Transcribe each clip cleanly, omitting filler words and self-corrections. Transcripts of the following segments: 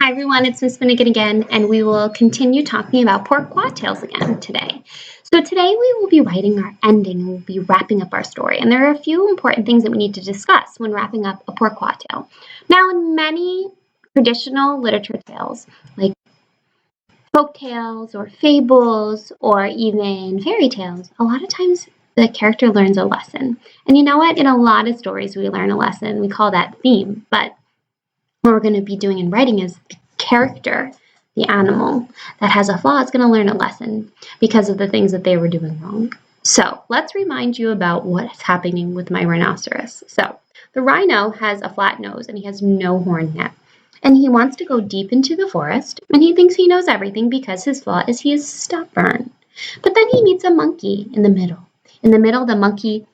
Hi everyone, it's Miss Finnegan again, and we will continue talking about Pourquoi Tales again today. So today we will be writing our ending and we'll be wrapping up our story. And there are a few important things that we need to discuss when wrapping up a Pourquoi tale. Now, in many traditional literature tales, like folk tales or fables or even fairy tales, a lot of times the character learns a lesson. And you know what? In a lot of stories we learn a lesson. We call that theme, but what we're going to be doing in writing is the character, the animal that has a flaw, is going to learn a lesson because of the things that they were doing wrong. So let's remind you about what's happening with my rhinoceros. So the rhino has a flat nose and he has no horn yet. And he wants to go deep into the forest and he thinks he knows everything because his flaw is he is stubborn. But then he meets a monkey in the middle. In the middle, the monkey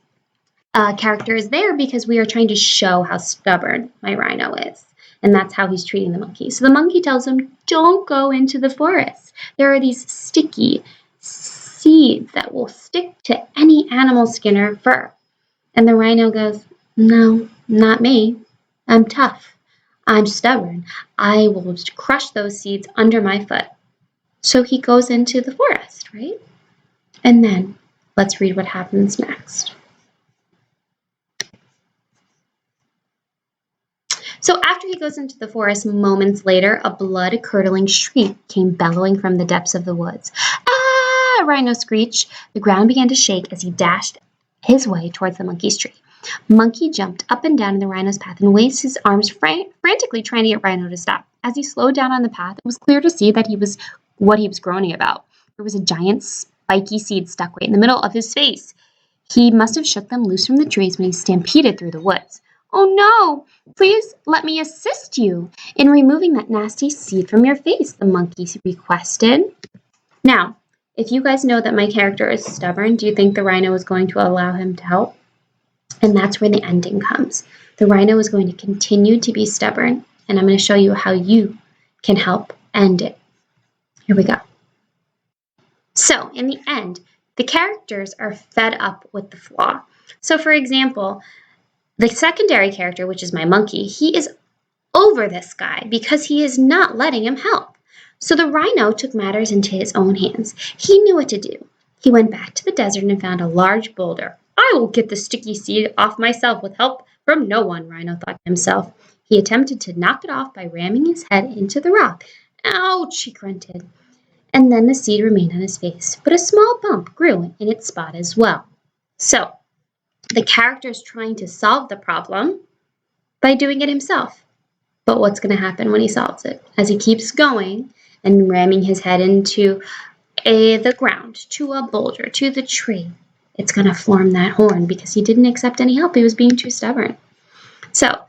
character is there because we are trying to show how stubborn my rhino is. And that's how he's treating the monkey. So the monkey tells him, don't go into the forest. There are these sticky seeds that will stick to any animal's skin or fur. And the rhino goes, no, not me. I'm tough. I'm stubborn. I will crush those seeds under my foot. So he goes into the forest, right? And then let's read what happens next. So after he goes into the forest, moments later, a blood-curdling shriek came bellowing from the depths of the woods. Ah! Rhino screeched. The ground began to shake as he dashed his way towards the monkey's tree. Monkey jumped up and down in the rhino's path and waved his arms frantically trying to get Rhino to stop. As he slowed down on the path, it was clear to see that he was groaning about. There was a giant spiky seed stuck right in the middle of his face. He must have shook them loose from the trees when he stampeded through the woods. Oh no! Please let me assist you in removing that nasty seed from your face, the monkey requested. Now, if you guys know that my character is stubborn, do you think the rhino is going to allow him to help? And that's where the ending comes. The rhino is going to continue to be stubborn, and I'm going to show you how you can help end it. Here we go. So, in the end, the characters are fed up with the flaw. So, for example, the secondary character, which is my monkey, he is over this guy because he is not letting him help. So the rhino took matters into his own hands. He knew what to do. He went back to the desert and found a large boulder. I will get the sticky seed off myself with help from no one, Rhino thought to himself. He attempted to knock it off by ramming his head into the rock. Ouch, he grunted. And then the seed remained on his face, but a small bump grew in its spot as well. So the character is trying to solve the problem by doing it himself. But what's going to happen when he solves it? As he keeps going and ramming his head into the ground, to a boulder, to the tree, it's going to form that horn because he didn't accept any help. He was being too stubborn. So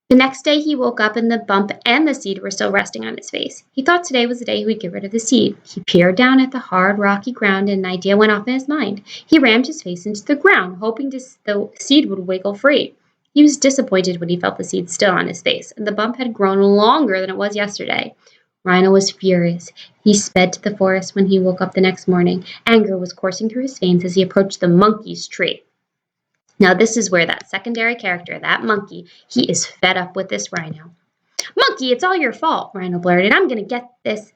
the next day he woke up and the bump and the seed were still resting on his face. He thought today was the day he would get rid of the seed. He peered down at the hard, rocky ground and an idea went off in his mind. He rammed his face into the ground, hoping the seed would wiggle free. He was disappointed when he felt the seed still on his face, and the bump had grown longer than it was yesterday. Rhino was furious. He sped to the forest when he woke up the next morning. Anger was coursing through his veins as he approached the monkey's tree. Now this is where that secondary character, that monkey, he is fed up with this rhino. Monkey, it's all your fault, Rhino blurted. I'm going to get this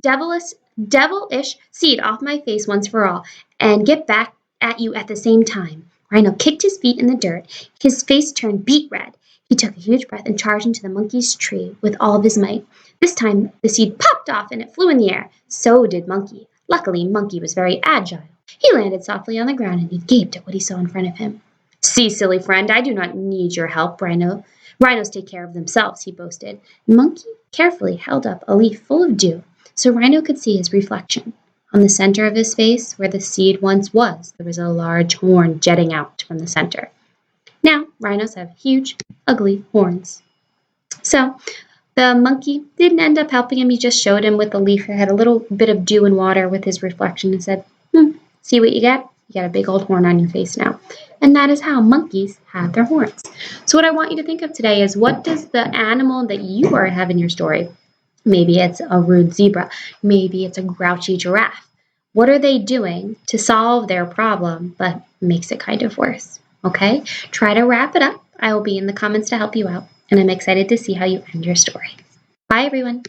devilish seed off my face once for all and get back at you at the same time. Rhino kicked his feet in the dirt. His face turned beet red. He took a huge breath and charged into the monkey's tree with all of his might. This time the seed popped off and it flew in the air. So did Monkey. Luckily, Monkey was very agile. He landed softly on the ground and he gaped at what he saw in front of him. See, silly friend, I do not need your help, Rhino. Rhinos take care of themselves, he boasted. Monkey carefully held up a leaf full of dew so Rhino could see his reflection. On the center of his face, where the seed once was, there was a large horn jetting out from the center. Now, rhinos have huge, ugly horns. So the monkey didn't end up helping him. He just showed him with the leaf that had a little bit of dew and water with his reflection and said, see what you get? You got a big old horn on your face now. And that is how monkeys have their horns. So what I want you to think of today is, what does the animal that you have in your story, maybe it's a rude zebra, maybe it's a grouchy giraffe, what are they doing to solve their problem but makes it kind of worse? Okay? Try to wrap it up. I will be in the comments to help you out. and I'm excited to see how you end your story. Bye, everyone.